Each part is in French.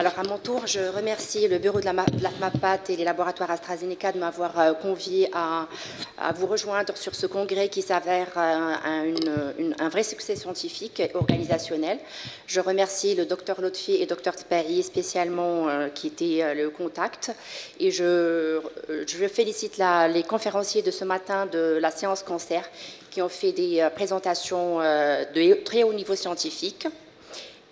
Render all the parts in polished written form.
Alors, à mon tour, je remercie le bureau de la MAPAT et les laboratoires AstraZeneca de m'avoir convié à vous rejoindre sur ce congrès qui s'avère un vrai succès scientifique et organisationnel. Je remercie le Dr Lotfi et Dr Tpahi spécialement qui étaient le contact. Et je félicite les conférenciers de ce matin de la séance cancer qui ont fait des présentations de très haut niveau scientifique.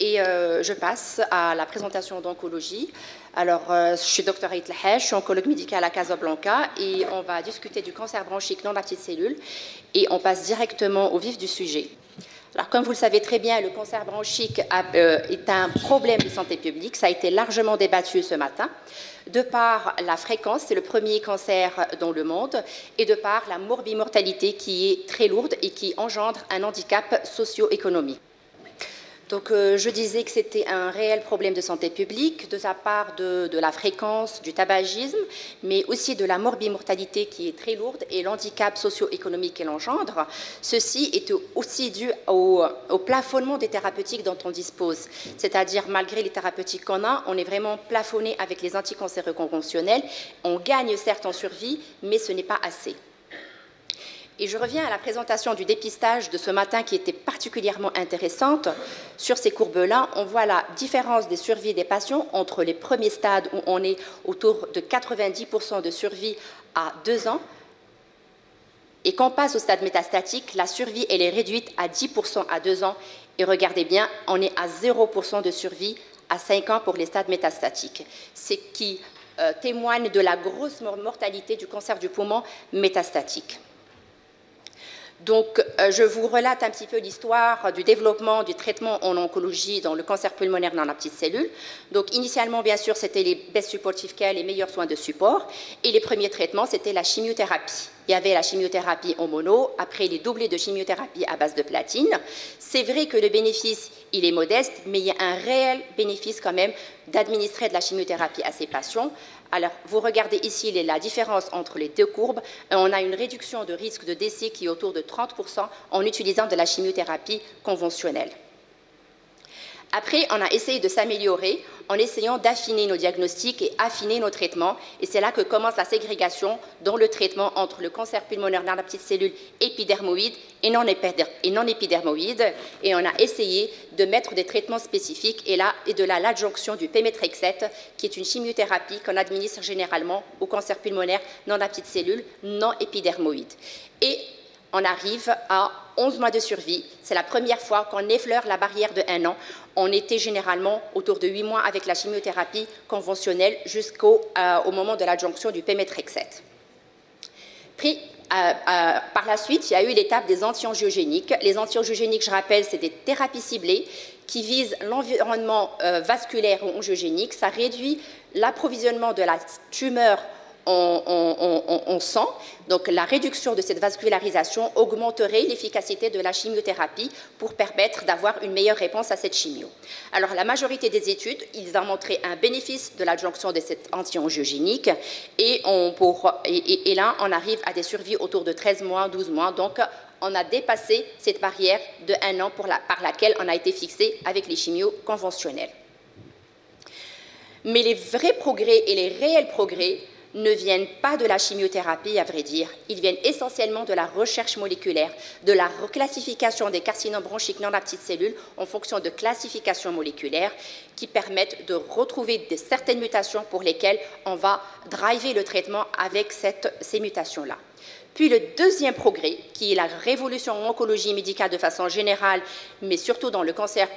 Et je passe à la présentation d'oncologie. Alors, je suis Dr Aït Lahesh, je suis oncologue médicale à Casablanca et on va discuter du cancer bronchique non de la petite cellule et on passe directement au vif du sujet. Alors, comme vous le savez très bien, le cancer bronchique est un problème de santé publique. Ça a été largement débattu ce matin, de par la fréquence, c'est le premier cancer dans le monde, et de par la morbimortalité qui est très lourde et qui engendre un handicap socio-économique. Donc, je disais que c'était un réel problème de santé publique de sa part de la fréquence, du tabagisme, mais aussi de la morbimortalité qui est très lourde et l'handicap socio-économique qu'elle engendre. Ceci est aussi dû au plafonnement des thérapeutiques dont on dispose. C'est-à-dire, malgré les thérapeutiques qu'on a, on est vraiment plafonné avec les anticancéreux conventionnels. On gagne certes en survie, mais ce n'est pas assez. Et je reviens à la présentation du dépistage de ce matin qui était particulièrement intéressante. Sur ces courbes-là, on voit la différence des survies des patients entre les premiers stades où on est autour de 90% de survie à 2 ans. Et quand on passe au stade métastatique, la survie elle est réduite à 10% à 2 ans. Et regardez bien, on est à 0% de survie à 5 ans pour les stades métastatiques. Ce qui témoigne de la grosse mortalité du cancer du poumon métastatique. Donc, je vous relate un petit peu l'histoire du développement du traitement en oncologie dans le cancer pulmonaire dans la petite cellule. Donc, initialement, bien sûr, c'était les best supportive care, les meilleurs soins de support. Et les premiers traitements, c'était la chimiothérapie. Il y avait la chimiothérapie en mono, après les doublés de chimiothérapie à base de platine. C'est vrai que le bénéfice, il est modeste, mais il y a un réel bénéfice quand même d'administrer de la chimiothérapie à ces patients. Alors, vous regardez ici la différence entre les deux courbes. On a une réduction de risque de décès qui est autour de 30% en utilisant de la chimiothérapie conventionnelle. Après, on a essayé de s'améliorer en essayant d'affiner nos diagnostics et affiner nos traitements. Et c'est là que commence la ségrégation dans le traitement entre le cancer pulmonaire dans la petite cellule épidermoïde et non épidermoïde. Et on a essayé de mettre des traitements spécifiques et de l'adjonction du pemetrexed, qui est une chimiothérapie qu'on administre généralement au cancer pulmonaire dans la petite cellule non épidermoïde. Et on arrive à 11 mois de survie. C'est la première fois qu'on effleure la barrière de 1 an. On était généralement autour de 8 mois avec la chimiothérapie conventionnelle jusqu'au moment de l'adjonction du pemetrexed. Puis, par la suite, il y a eu l'étape des anti-angiogéniques. Les anti-angiogéniques, je rappelle, c'est des thérapies ciblées qui visent l'environnement vasculaire ou angiogénique. Ça réduit l'approvisionnement de la tumeur en sang. Donc la réduction de cette vascularisation augmenterait l'efficacité de la chimiothérapie pour permettre d'avoir une meilleure réponse à cette chimio. Alors la majorité des études, ils ont montré un bénéfice de l'adjonction de cette anti-angiogénique et là on arrive à des survies autour de 13 mois, 12 mois. Donc on a dépassé cette barrière de 1 an par laquelle on a été fixé avec les chimios conventionnels. Mais les vrais progrès et les réels progrès ne viennent pas de la chimiothérapie, à vrai dire. Ils viennent essentiellement de la recherche moléculaire, de la reclassification des carcinomes bronchiques non la petite cellule en fonction de classifications moléculaires qui permettent de retrouver certaines mutations pour lesquelles on va driver le traitement avec ces mutations-là. Puis le deuxième progrès, qui est la révolution en oncologie médicale de façon générale, mais surtout dans les cancers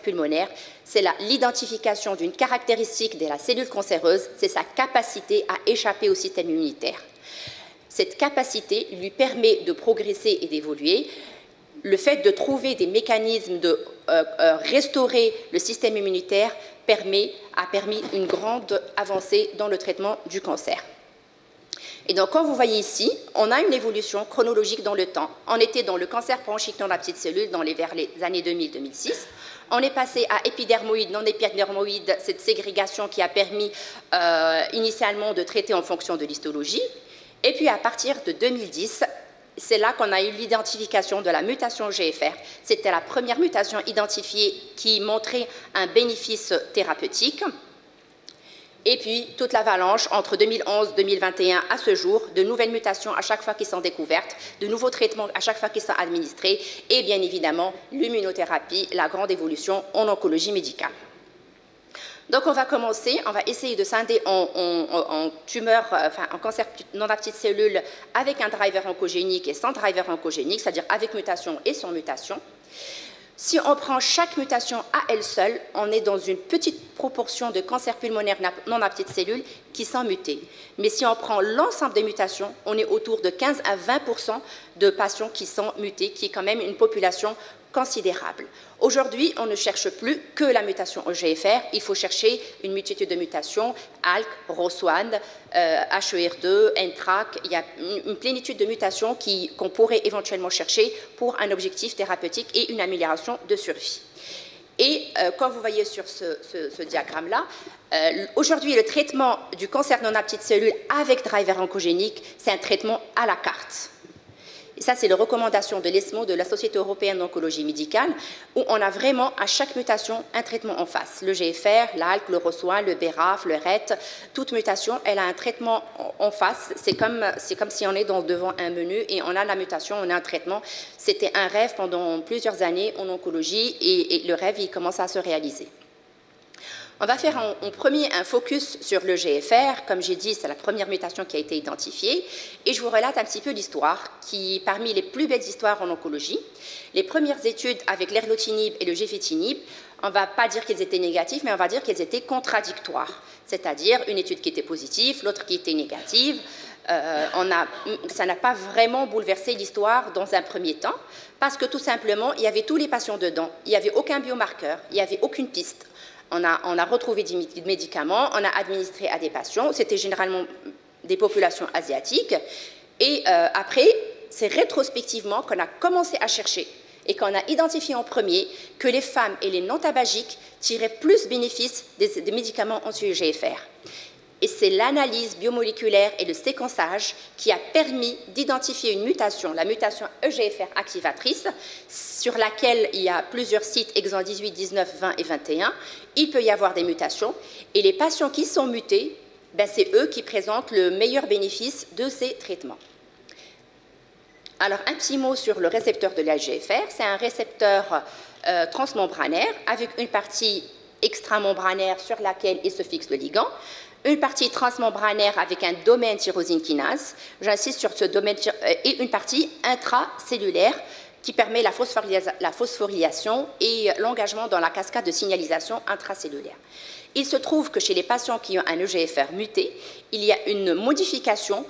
pulmonaires, c'est l'identification d'une caractéristique de la cellule cancéreuse, c'est sa capacité à échapper au système immunitaire. Cette capacité lui permet de progresser et d'évoluer. Le fait de trouver des mécanismes de restaurer le système immunitaire a permis une grande avancée dans le traitement du cancer. Et donc, comme vous voyez ici, on a une évolution chronologique dans le temps. On était dans le cancer bronchique non la petite cellule vers les années 2000-2006. On est passé à épidermoïde, non épidermoïde, cette ségrégation qui a permis initialement de traiter en fonction de l'histologie. Et puis, à partir de 2010, c'est là qu'on a eu l'identification de la mutation GFR. C'était la première mutation identifiée qui montrait un bénéfice thérapeutique. Et puis, toute l'avalanche entre 2011 et 2021 à ce jour, de nouvelles mutations à chaque fois qui sont découvertes, de nouveaux traitements à chaque fois qu'ils sont administrés, et bien évidemment, l'immunothérapie, la grande évolution en oncologie médicale. Donc, on va commencer, on va essayer de scinder en tumeur, enfin, en cancer non à petites cellules avec un driver oncogénique et sans driver oncogénique, c'est-à-dire avec mutation et sans mutation. Si on prend chaque mutation à elle seule, on est dans une petite proportion de cancers pulmonaires non à petites cellules qui sont mutés. Mais si on prend l'ensemble des mutations, on est autour de 15 à 20% de patients qui sont mutés, qui est quand même une population considérable. Aujourd'hui, on ne cherche plus que la mutation EGFR, il faut chercher une multitude de mutations, ALK, ROS1, HER2, NTRK, il y a une plénitude de mutations qu'on pourrait éventuellement chercher pour un objectif thérapeutique et une amélioration de survie. Et comme vous voyez sur ce diagramme-là, aujourd'hui, le traitement du cancer non à petites cellules avec driver oncogénique, c'est un traitement à la carte. Et ça, c'est les recommandations de l'ESMO, de la Société européenne d'oncologie médicale, où on a vraiment à chaque mutation un traitement en face. Le GFR, l'ALK, le ROS1, le BRAF, le RET, toute mutation, elle a un traitement en face. C'est comme si on est devant un menu et on a la mutation, on a un traitement. C'était un rêve pendant plusieurs années en oncologie et le rêve, il commence à se réaliser. On va faire en premier un focus sur le GFR. Comme j'ai dit, c'est la première mutation qui a été identifiée. Et je vous relate un petit peu l'histoire, qui est parmi les plus belles histoires en oncologie. Les premières études avec l'erlotinib et le gefitinib, on ne va pas dire qu'elles étaient négatives, mais on va dire qu'elles étaient contradictoires. C'est-à-dire une étude qui était positive, l'autre qui était négative. Ça n'a pas vraiment bouleversé l'histoire dans un premier temps, parce que tout simplement, il y avait tous les patients dedans. Il n'y avait aucun biomarqueur, il n'y avait aucune piste. On a retrouvé des médicaments, on a administré à des patients, c'était généralement des populations asiatiques. Et après, c'est rétrospectivement qu'on a commencé à chercher et qu'on a identifié en premier que les femmes et les non-tabagiques tiraient plus bénéfice des médicaments anti-EGFR. Et c'est l'analyse biomoléculaire et le séquençage qui a permis d'identifier une mutation, la mutation EGFR activatrice, sur laquelle il y a plusieurs sites, exons 18, 19, 20 et 21. Il peut y avoir des mutations. Et les patients qui sont mutés, c'est eux qui présentent le meilleur bénéfice de ces traitements. Alors, un petit mot sur le récepteur de l'EGFR. C'est un récepteur transmembranaire avec une partie extramembranaire sur laquelle il se fixe le ligand, une partie transmembranaire avec un domaine tyrosine kinase, j'insiste sur ce domaine, et une partie intracellulaire qui permet la phosphorylation et l'engagement dans la cascade de signalisation intracellulaire. Il se trouve que chez les patients qui ont un EGFR muté, il y a une modification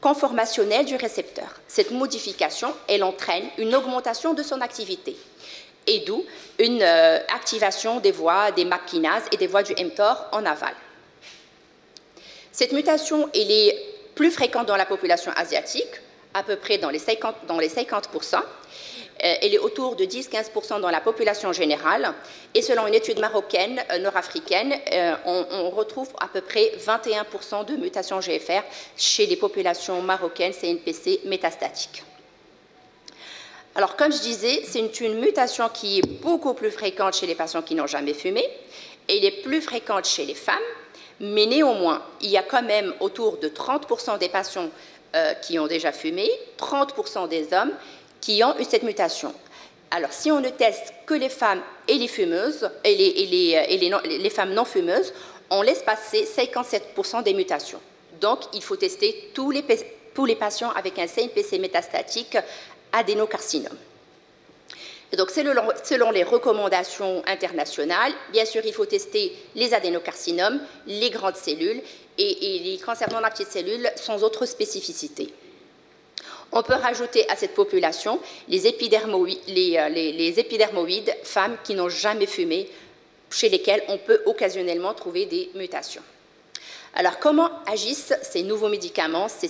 conformationnelle du récepteur. Cette modification, elle entraîne une augmentation de son activité, et d'où une activation des voies des MAP kinases et des voies du mTOR en aval. Cette mutation, elle est plus fréquente dans la population asiatique, à peu près dans les 50%. Elle est autour de 10-15% dans la population générale. Et selon une étude marocaine, nord-africaine, on retrouve à peu près 21% de mutations GFR chez les populations marocaines CNPC métastatiques. Alors, comme je disais, c'est une mutation qui est beaucoup plus fréquente chez les patients qui n'ont jamais fumé. Et elle est plus fréquente chez les femmes. Mais néanmoins, il y a quand même autour de 30% des patients qui ont déjà fumé, 30% des hommes qui ont eu cette mutation. Alors, si on ne teste que les femmes et les fumeuses, et les femmes non fumeuses, on laisse passer 57% des mutations. Donc, il faut tester tous les patients avec un CNPC métastatique adénocarcinome. Et donc, selon les recommandations internationales, bien sûr, il faut tester les adénocarcinomes, les grandes cellules et les cancers non à petites cellules sans autre spécificité. On peut rajouter à cette population les épidermoïdes, femmes qui n'ont jamais fumé, chez lesquelles on peut occasionnellement trouver des mutations. Alors, comment agissent ces nouveaux médicaments, ces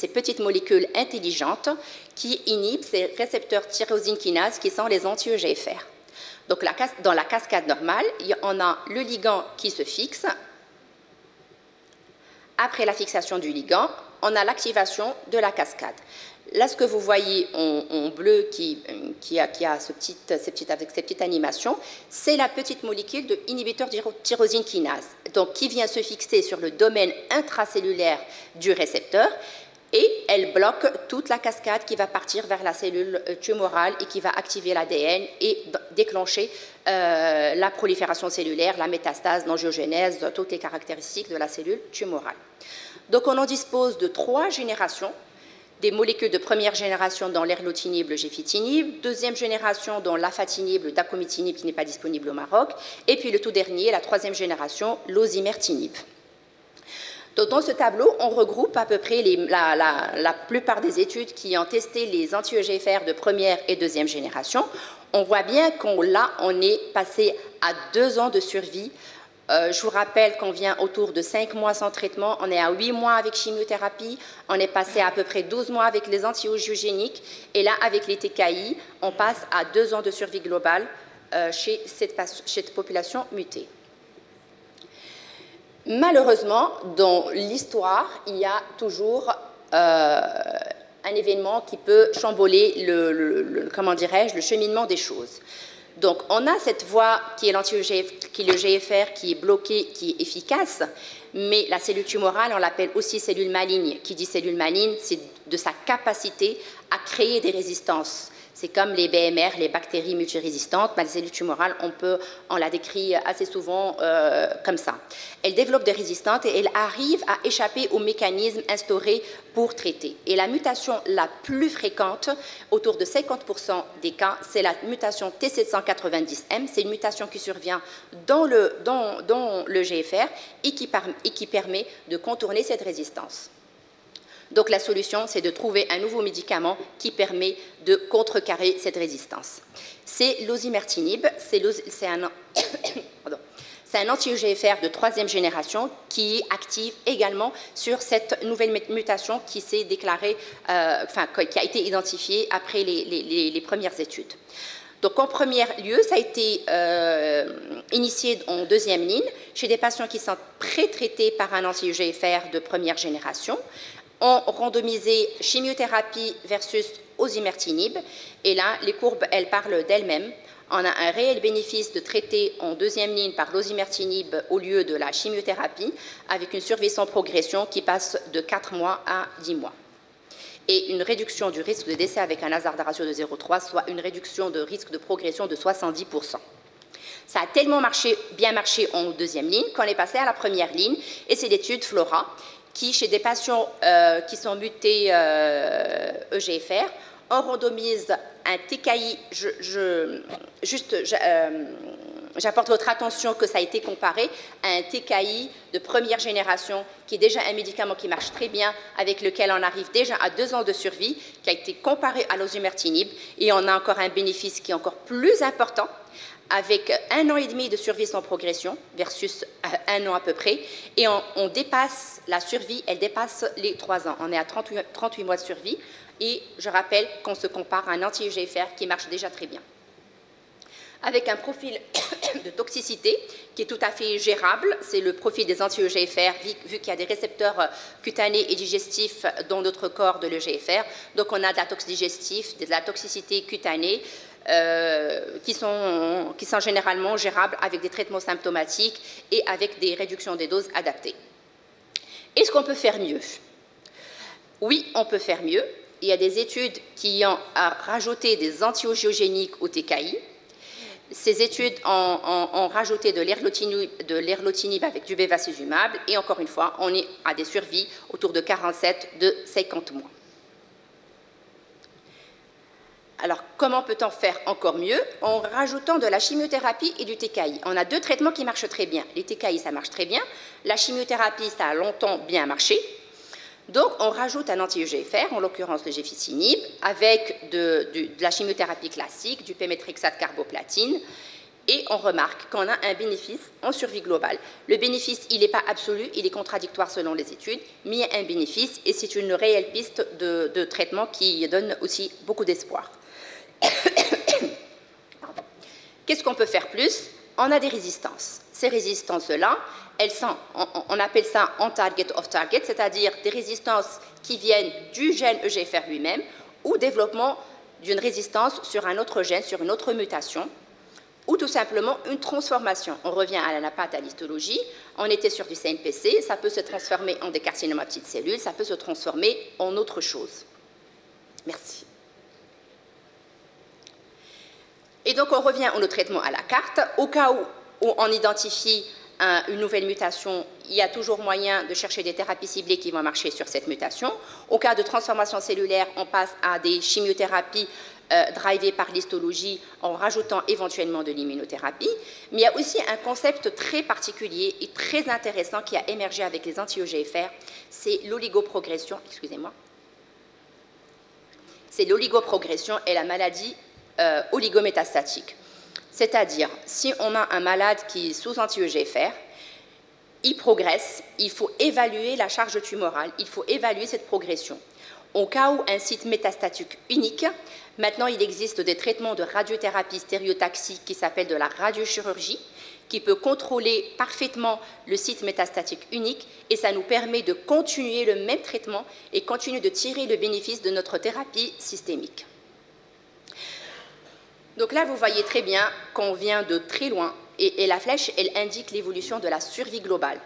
petites molécules intelligentes qui inhibent ces récepteurs tyrosine kinase qui sont les anti-EGFR? Donc, dans la cascade normale, on a le ligand qui se fixe. Après la fixation du ligand, on a l'activation de la cascade. Là, ce que vous voyez en bleu avec ces petites animations, c'est la petite molécule de inhibiteur tyrosine kinase, donc qui vient se fixer sur le domaine intracellulaire du récepteur, et elle bloque toute la cascade qui va partir vers la cellule tumorale et qui va activer l'ADN et déclencher la prolifération cellulaire, la métastase, l'angiogénèse, toutes les caractéristiques de la cellule tumorale. Donc on en dispose de 3 générations. Des molécules de première génération dans l'erlotinib, le géfitinib, deuxième génération dans l'afatinib, le dacomitinib qui n'est pas disponible au Maroc, et puis le tout dernier, la 3e génération, l'osimertinib. Donc, dans ce tableau, on regroupe à peu près la plupart des études qui ont testé les anti-EGFR de première et deuxième génération. On voit bien qu'on est passé à 2 ans de survie. Je vous rappelle qu'on vient autour de 5 mois sans traitement, on est à 8 mois avec chimiothérapie, on est passé à peu près 12 mois avec les anti-angiogéniques, et là, avec les TKI, on passe à 2 ans de survie globale chez cette population mutée. Malheureusement, dans l'histoire, il y a toujours un événement qui peut chamboler le cheminement des choses. Donc, on a cette voie qui est le GFR, qui est bloquée, qui est efficace, mais la cellule tumorale, on l'appelle aussi cellule maligne. Qui dit cellule maligne, c'est de sa capacité à créer des résistances. C'est comme les BMR, les bactéries multirésistantes. La cellule tumorale, on la décrit assez souvent comme ça. Elle développe des résistances et elle arrive à échapper aux mécanismes instaurés pour traiter. Et la mutation la plus fréquente, autour de 50% des cas, c'est la mutation T790M. C'est une mutation qui survient dans le GFR et qui permet de contourner cette résistance. Donc la solution, c'est de trouver un nouveau médicament qui permet de contrecarrer cette résistance. C'est l'osimertinib, c'est un anti-EGFR de 3e génération qui active également sur cette nouvelle mutation qui s'est déclarée, qui a été identifiée après les premières études. Donc en premier lieu, ça a été initié en 2e ligne chez des patients qui sont pré-traités par un anti-EGFR de première génération. On randomisé chimiothérapie versus osimertinib. Et là, les courbes, elles parlent d'elles-mêmes. On a un réel bénéfice de traiter en 2e ligne par l'osimertinib au lieu de la chimiothérapie, avec une survie sans progression qui passe de 4 mois à 10 mois. Et une réduction du risque de décès avec un hasard de ratio de 0,3, soit une réduction de risque de progression de 70%. Ça a tellement bien marché en 2e ligne qu'on est passé à la 1re ligne, et c'est l'étude FLORA, qui, chez des patients qui sont mutés EGFR, on randomise un TKI. J'apporte votre attention que ça a été comparé à un TKI de première génération, qui est déjà un médicament qui marche très bien, avec lequel on arrive déjà à 2 ans de survie, qui a été comparé à l'osimertinib, et on a encore un bénéfice qui est encore plus important, avec 1 an et demi de survie sans progression versus 1 an à peu près, et on dépasse la survie, elle dépasse les 3 ans. On est à 38 mois de survie, et je rappelle qu'on se compare à un anti-EGFR qui marche déjà très bien. Avec un profil de toxicité qui est tout à fait gérable, c'est le profil des anti-EGFR, vu qu'il y a des récepteurs cutanés et digestifs dans notre corps de l'EGFR. Donc on a de la digestif, de la toxicité cutanée, qui sont généralement gérables avec des traitements symptomatiques et avec des réductions des doses adaptées. Est-ce qu'on peut faire mieux? Oui, on peut faire mieux. Il y a des études qui ont rajouté des anti-angiogéniques au TKI. Ces études ont rajouté de l'erlotinib avec du bevacizumab, et encore une fois, on est à des survies autour de 50 mois. Alors, comment peut-on faire encore mieux? En rajoutant de la chimiothérapie et du TKI. On a 2 traitements qui marchent très bien. Les TKI, ça marche très bien. La chimiothérapie, ça a longtemps bien marché. Donc, on rajoute un anti-EGFR, en l'occurrence le géfitinib, avec de la chimiothérapie classique, du pémétrexate carboplatine, et on remarque qu'on a un bénéfice en survie globale. Le bénéfice, il n'est pas absolu, il est contradictoire selon les études, mais il y a un bénéfice, et c'est une réelle piste de traitement qui donne aussi beaucoup d'espoir. Qu'est-ce qu'on peut faire plus? on a des résistances. Ces résistances-là, on appelle ça on-target, off-target, c'est-à-dire des résistances qui viennent du gène EGFR lui-même ou développement d'une résistance sur un autre gène, sur une autre mutation, ou tout simplement une transformation. On revient à la pathologie, à l'histologie, on était sur du CNPC, ça peut se transformer en des carcinomes à petites cellules, ça peut se transformer en autre chose. Merci. Et donc on revient au traitement à la carte. Au cas où on identifie une nouvelle mutation, il y a toujours moyen de chercher des thérapies ciblées qui vont marcher sur cette mutation. Au cas de transformation cellulaire, on passe à des chimiothérapies drivées par l'histologie en rajoutant éventuellement de l'immunothérapie. Mais il y a aussi un concept très particulier et très intéressant qui a émergé avec les anti-EGFR, c'est l'oligoprogression, excusez-moi. C'est l'oligoprogression et la maladie oligométastatique. C'est-à-dire, si on a un malade qui est sous anti-EGFR, il progresse, il faut évaluer la charge tumorale, il faut évaluer cette progression. Au cas où un site métastatique unique, maintenant il existe des traitements de radiothérapie stéréotaxique qui s'appellent de la radiochirurgie, qui peut contrôler parfaitement le site métastatique unique et ça nous permet de continuer le même traitement et continuer de tirer le bénéfice de notre thérapie systémique. Donc là, vous voyez très bien qu'on vient de très loin et la flèche, elle indique l'évolution de la survie globale.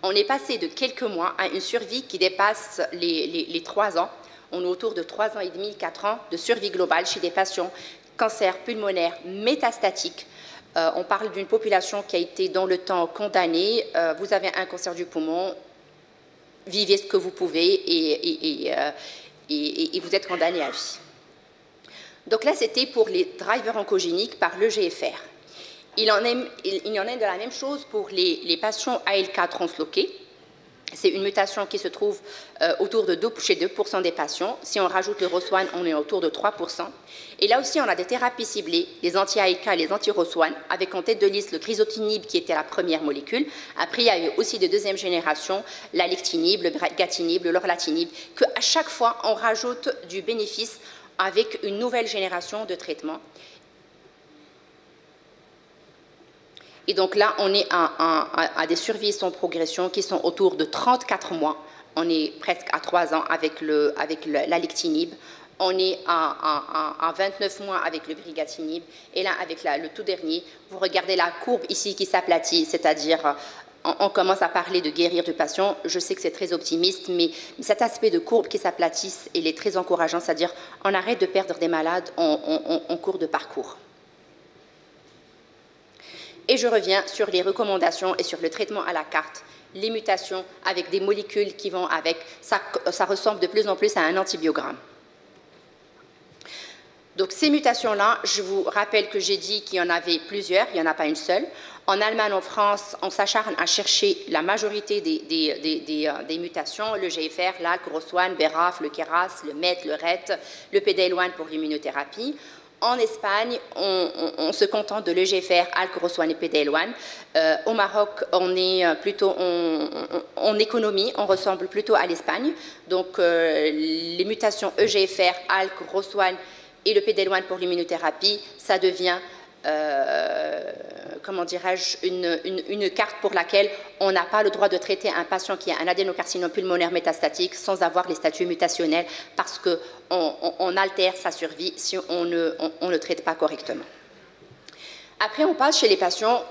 On est passé de quelques mois à une survie qui dépasse les 3 ans. On est autour de 3 ans et demi, 4 ans de survie globale chez des patients cancer pulmonaire métastatique. On parle d'une population qui a été dans le temps condamnée. Vous avez un cancer du poumon, vivez ce que vous pouvez et vous êtes condamné à vie. Donc là, c'était pour les drivers oncogéniques par l'EGFR. Il y en est de la même chose pour les patients ALK transloqués. C'est une mutation qui se trouve autour de chez 2% des patients. Si on rajoute le ROS1, on est autour de 3%. Et là aussi, on a des thérapies ciblées, les anti-ALK et les anti-ROS1, avec en tête de liste le crizotinib qui était la première molécule. Après, il y a eu aussi de deuxième génération, l'alectinib, le brigatinib, le lorlatinib, qu'à chaque fois, on rajoute du bénéfice avec une nouvelle génération de traitements. Et donc là, on est à des survies sans progression qui sont autour de 34 mois. On est presque à 3 ans avec l'alectinib. On est à 29 mois avec le brigatinib. Et là, avec le tout dernier, vous regardez la courbe ici qui s'aplatit, c'est-à-dire on commence à parler de guérir du patient. Je sais que c'est très optimiste, mais cet aspect de courbe qui s'aplatisse, il est très encourageant, c'est-à-dire on arrête de perdre des malades en cours de parcours. Et je reviens sur les recommandations et sur le traitement à la carte, les mutations avec des molécules qui vont avec, ça ressemble de plus en plus à un antibiogramme. Donc ces mutations-là, je vous rappelle que j'ai dit qu'il y en avait plusieurs, il n'y en a pas une seule. En Allemagne, en France, on s'acharne à chercher la majorité des mutations, le GFR, l'ALK, ROS1, BRAF, le KRAS, le MET, le RET, le PD-L1 pour l'immunothérapie. En Espagne, on se contente de l'EGFR, ALK, ROS1 et PD-L1. Au Maroc, on est plutôt en économie, on ressemble plutôt à l'Espagne. Donc les mutations EGFR, ALK, ROS1 et le PD-L1 pour l'immunothérapie, ça devient, comment dirais-je, une carte pour laquelle on n'a pas le droit de traiter un patient qui a un adénocarcinome pulmonaire métastatique sans avoir les statuts mutationnels parce qu'on altère sa survie si on ne traite pas correctement. Après, on passe chez les patients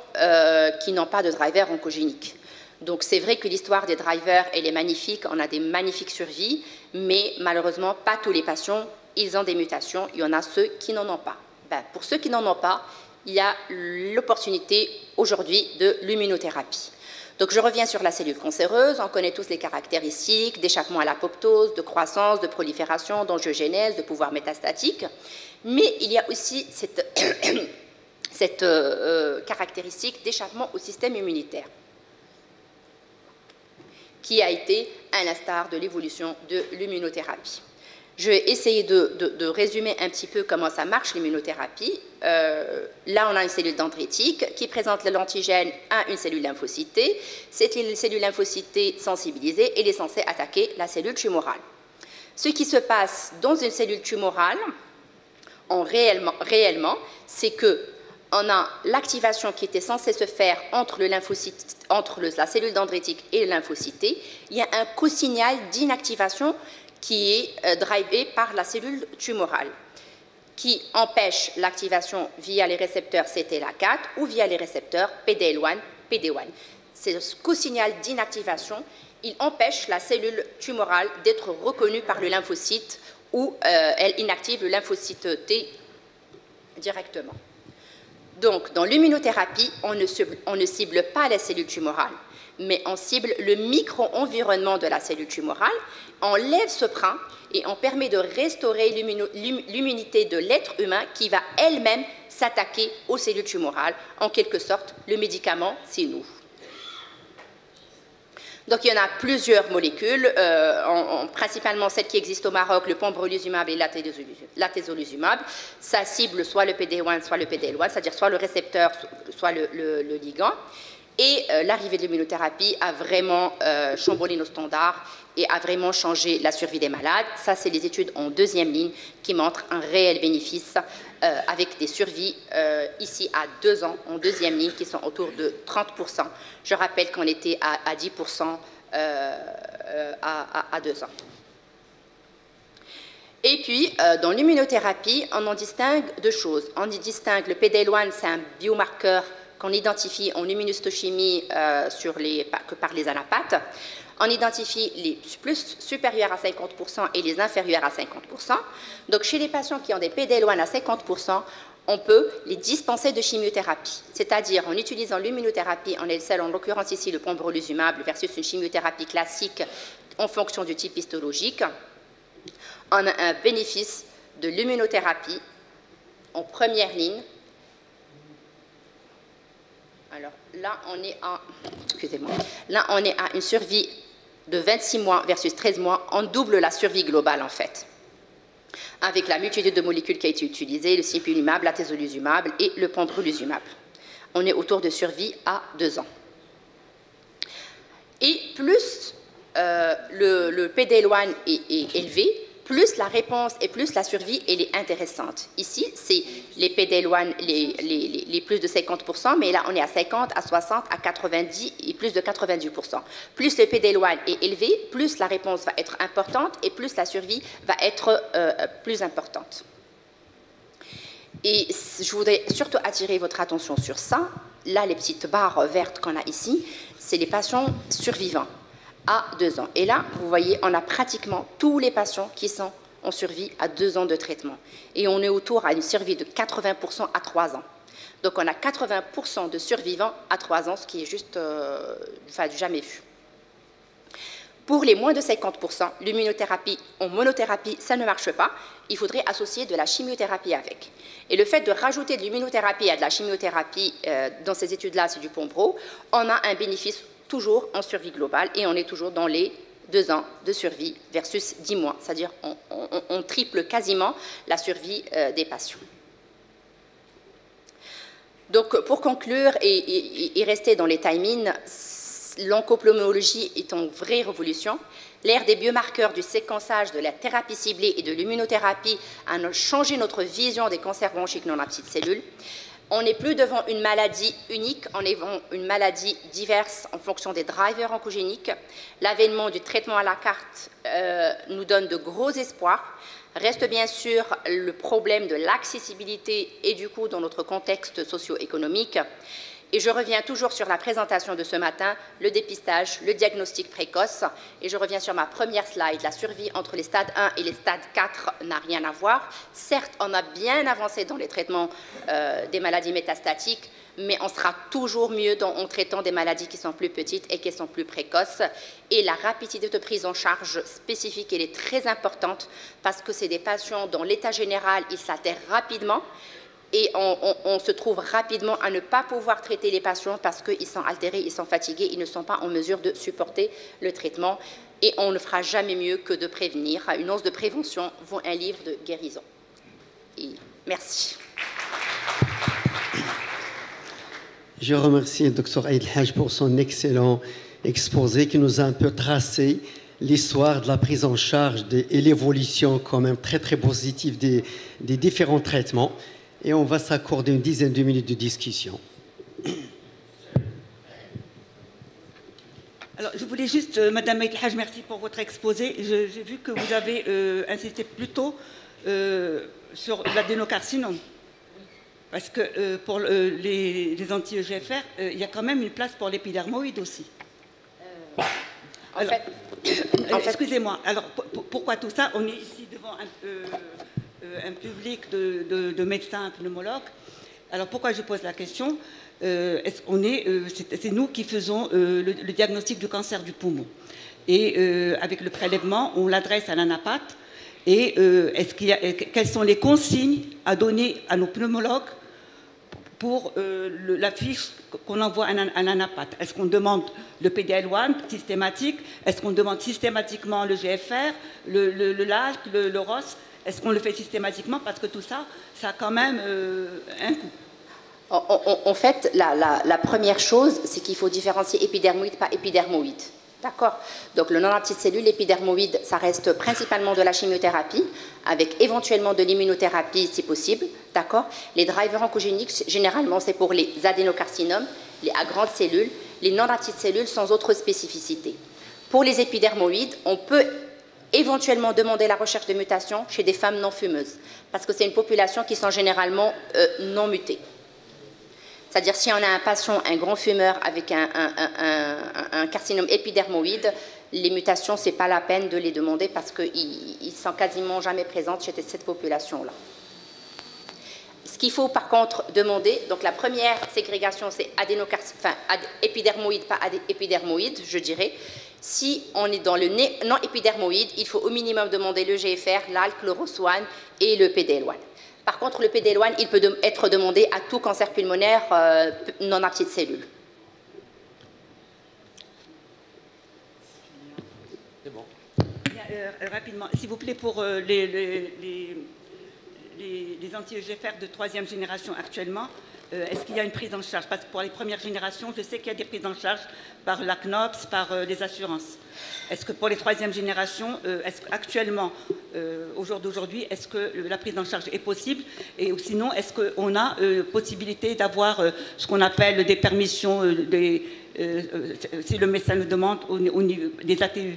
qui n'ont pas de driver oncogénique. Donc c'est vrai que l'histoire des drivers, elle est magnifique, on a des magnifiques survies, mais malheureusement, pas tous les patients, ils ont des mutations, il y en a ceux qui n'en ont pas. Ben, pour ceux qui n'en ont pas, il y a l'opportunité aujourd'hui de l'immunothérapie. Donc je reviens sur la cellule cancéreuse, on connaît tous les caractéristiques d'échappement à l'apoptose, de croissance, de prolifération, d'angiogénèse, de pouvoir métastatique, mais il y a aussi cette caractéristique d'échappement au système immunitaire qui a été à l'instar de l'évolution de l'immunothérapie. Je vais essayer de résumer un petit peu comment ça marche l'immunothérapie. Là, on a une cellule dendritique qui présente l'antigène à une cellule lymphocytée. Cette cellule lymphocytée sensibilisée, elle est censée attaquer la cellule tumorale. Ce qui se passe dans une cellule tumorale, réellement, c'est que On a l'activation qui était censée se faire entre le lymphocyte, la cellule dendritique et le lymphocyte T. Il y a un co-signal d'inactivation qui est drivé par la cellule tumorale, qui empêche l'activation via les récepteurs CTLA4 ou via les récepteurs PDL1, PD1. C'est ce co-signal d'inactivation, il empêche la cellule tumorale d'être reconnue par le lymphocyte ou elle inactive le lymphocyte T directement. Donc, dans l'immunothérapie, on ne cible pas la cellule tumorale, mais on cible le micro-environnement de la cellule tumorale, on lève ce frein et on permet de restaurer l'immunité de l'être humain qui va elle-même s'attaquer aux cellules tumorales. En quelque sorte, le médicament, c'est nous. Donc, il y en a plusieurs molécules, principalement celles qui existent au Maroc, le pembrolizumab et l'atezolizumab. Ça cible soit le PD1, soit le PDL1, c'est-à-dire soit le récepteur, soit le ligand. Et l'arrivée de l'immunothérapie a vraiment chamboulé nos standards et a vraiment changé la survie des malades. Ça, c'est les études en deuxième ligne qui montrent un réel bénéfice avec des survies ici à 2 ans en deuxième ligne qui sont autour de 30%. Je rappelle qu'on était à 10% à 2 ans. Et puis, dans l'immunothérapie, on en distingue 2 choses. On y distingue le PDL1, c'est un biomarqueur qu'on identifie en immunohistochimie que par les anapathes. On identifie les plus supérieurs à 50% et les inférieurs à 50%. Donc, chez les patients qui ont des PDL1 à 50%, on peut les dispenser de chimiothérapie. C'est-à-dire, en utilisant l'immunothérapie en LCL, en l'occurrence ici le pembrolizumab versus une chimiothérapie classique en fonction du type histologique, on a un bénéfice de l'immunothérapie en première ligne. Alors là, on est à une survie de 26 mois versus 13 mois. On double la survie globale, en fait, avec la multitude de molécules qui a été utilisée, le cipilimab, l'atezolizumab et le pembrolizumab. On est autour de survie à 2 ans. Et plus le PDL1 est élevé, plus la réponse et plus la survie, elle est intéressante. Ici, c'est les PDL1, les plus de 50%, mais là, on est à 50, à 60, à 90 et plus de 90%. Plus le PDL1 est élevé, plus la réponse va être importante et plus la survie va être plus importante. Et je voudrais surtout attirer votre attention sur ça. Là, les petites barres vertes qu'on a ici, c'est les patients survivants à 2 ans. Et là, vous voyez, on a pratiquement tous les patients qui sont en survie à 2 ans de traitement. Et on est autour à une survie de 80% à 3 ans. Donc, on a 80% de survivants à 3 ans, ce qui est juste jamais vu. Pour les moins de 50%, l'immunothérapie en monothérapie, ça ne marche pas. Il faudrait associer de la chimiothérapie avec. Et le fait de rajouter de l'immunothérapie à de la chimiothérapie dans ces études-là, c'est du Pembro, on a un bénéfice toujours en survie globale et on est toujours dans les 2 ans de survie versus 10 mois. C'est-à-dire on triple quasiment la survie des patients. Donc, pour conclure et rester dans les timings, l'oncopneumologie est en vraie révolution. L'ère des biomarqueurs, du séquençage, de la thérapie ciblée et de l'immunothérapie a changé notre vision des cancers bronchiques non à petites cellules. On n'est plus devant une maladie unique, on est devant une maladie diverse en fonction des drivers oncogéniques. L'avènement du traitement à la carte nous donne de gros espoirs. Reste bien sûr le problème de l'accessibilité et du coût dans notre contexte socio-économique. Et je reviens toujours sur la présentation de ce matin, le dépistage, le diagnostic précoce. Et je reviens sur ma première slide, la survie entre les stades 1 et les stades 4 n'a rien à voir. Certes, on a bien avancé dans les traitements des maladies métastatiques, mais on sera toujours mieux en traitant des maladies qui sont plus petites et qui sont plus précoces. Et la rapidité de prise en charge spécifique, elle est très importante parce que c'est des patients dont l'état général, il s'altère rapidement. Et on se trouve rapidement à ne pas pouvoir traiter les patients parce qu'ils sont altérés, ils sont fatigués, ils ne sont pas en mesure de supporter le traitement. Et on ne fera jamais mieux que de prévenir. Une once de prévention vaut un livre de guérison. Et merci. Je remercie le Dr Aïd El-Hajj pour son excellent exposé qui nous a un peu tracé l'histoire de la prise en charge et l'évolution quand même très très positive des différents traitements. et on va s'accorder une dizaine de minutes de discussion. Alors, je voulais juste, Madame El Haj, merci pour votre exposé. J'ai vu que vous avez insisté plutôt sur l'adénocarcinome. Parce que pour les anti-EGFR, il y a quand même une place pour l'épidermoïde aussi. Excusez-moi, alors pourquoi tout ça? On est ici devant un public de médecins pneumologues. Alors pourquoi je pose la question? C'est nous qui faisons le diagnostic du cancer du poumon. Et avec le prélèvement, on l'adresse à l'anapathe. Et quelles sont les consignes à donner à nos pneumologues pour la fiche qu'on envoie à l'anapathe? Est-ce qu'on demande le PDL1 systématique? Est-ce qu'on demande systématiquement le GFR, le LALC, le ROS? Est-ce qu'on le fait systématiquement? Parce que tout ça, ça a quand même un coût. En fait, la première chose, c'est qu'il faut différencier épidermoïde par épidermoïde. D'accord? Donc, le non-aptite cellule, l'épidermoïde, ça reste principalement de la chimiothérapie, avec éventuellement de l'immunothérapie si possible. D'accord? Les drivers oncogéniques, généralement, c'est pour les adénocarcinomes, à grandes cellules, les non-aptites cellules sans autre spécificité. Pour les épidermoïdes, on peut éventuellement demander la recherche de mutations chez des femmes non fumeuses, parce que c'est une population qui sont généralement non mutées. C'est-à-dire, si on a un patient, un grand fumeur avec un carcinome épidermoïde, les mutations, ce n'est pas la peine de les demander parce qu'ils ne sont quasiment jamais présentes chez cette population-là. Ce qu'il faut par contre demander, donc la première ségrégation, c'est épidermoïde, pas épidermoïde, je dirais. Si on est dans le non épidermoïde, il faut au minimum demander le GFR, l'ALK, le ROS1 et le PDL1. Par contre, le PDL1, il peut être demandé à tout cancer pulmonaire non aptite cellule. C'est bon. Rapidement, s'il vous plaît, pour les anti-EGFR de 3e génération actuellement, est-ce qu'il y a une prise en charge? Parce que pour les premières générations, je sais qu'il y a des prises en charge par la CNOPS, par les assurances. Est-ce que pour les 3e générations, actuellement, au jour d'aujourd'hui, est-ce que la prise en charge est possible? Et sinon, est-ce qu'on a possibilité d'avoir ce qu'on appelle des permissions, si le médecin le demande, au niveau des ATU?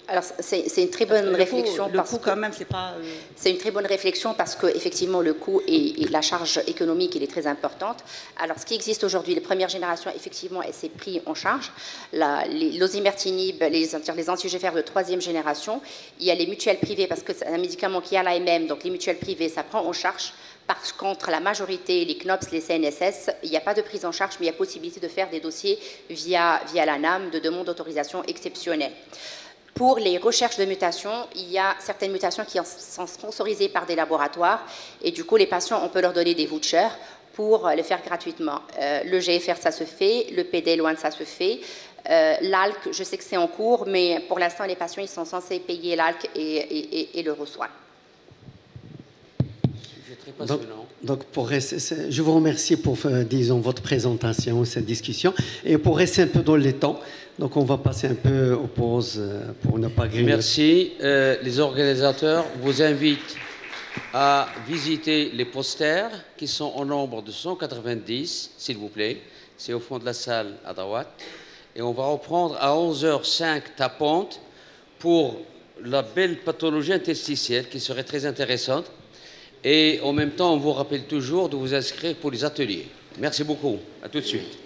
Alors, c'est une très bonne réflexion. Le coût, quand même, c'est pas... C'est une très bonne réflexion parce qu'effectivement, le coût et la charge économique, il est très importante. Alors, ce qui existe aujourd'hui, les premières générations, effectivement, elle s'est pris en charge. L'osimertinib, les anti-EGFR de 3e génération, il y a les mutuelles privées parce que c'est un médicament qui a l'AMM, donc les mutuelles privées, ça prend en charge. Par contre, la majorité, les CNOPS, les CNSS, il n'y a pas de prise en charge, mais il y a possibilité de faire des dossiers via l'ANAM de demande d'autorisation exceptionnelle. Pour les recherches de mutations, il y a certaines mutations qui sont sponsorisées par des laboratoires et du coup, les patients, on peut leur donner des vouchers pour le faire gratuitement. Le GFR, ça se fait, le PDL1, ça se fait. L'ALK, je sais que c'est en cours, mais pour l'instant, les patients, ils sont censés payer l'ALK et le ROS1. Donc je vous remercie pour, disons, votre présentation, cette discussion. Et pour rester un peu dans les temps, donc on va passer un peu aux pauses pour ne pas griller. Merci. Les organisateurs vous invitent à visiter les posters qui sont au nombre de 190, s'il vous plaît. C'est au fond de la salle à droite. Et on va reprendre à 11h05 taponte pour la belle pathologie interstitielle qui serait très intéressante. Et en même temps, on vous rappelle toujours de vous inscrire pour les ateliers. Merci beaucoup. À tout de suite.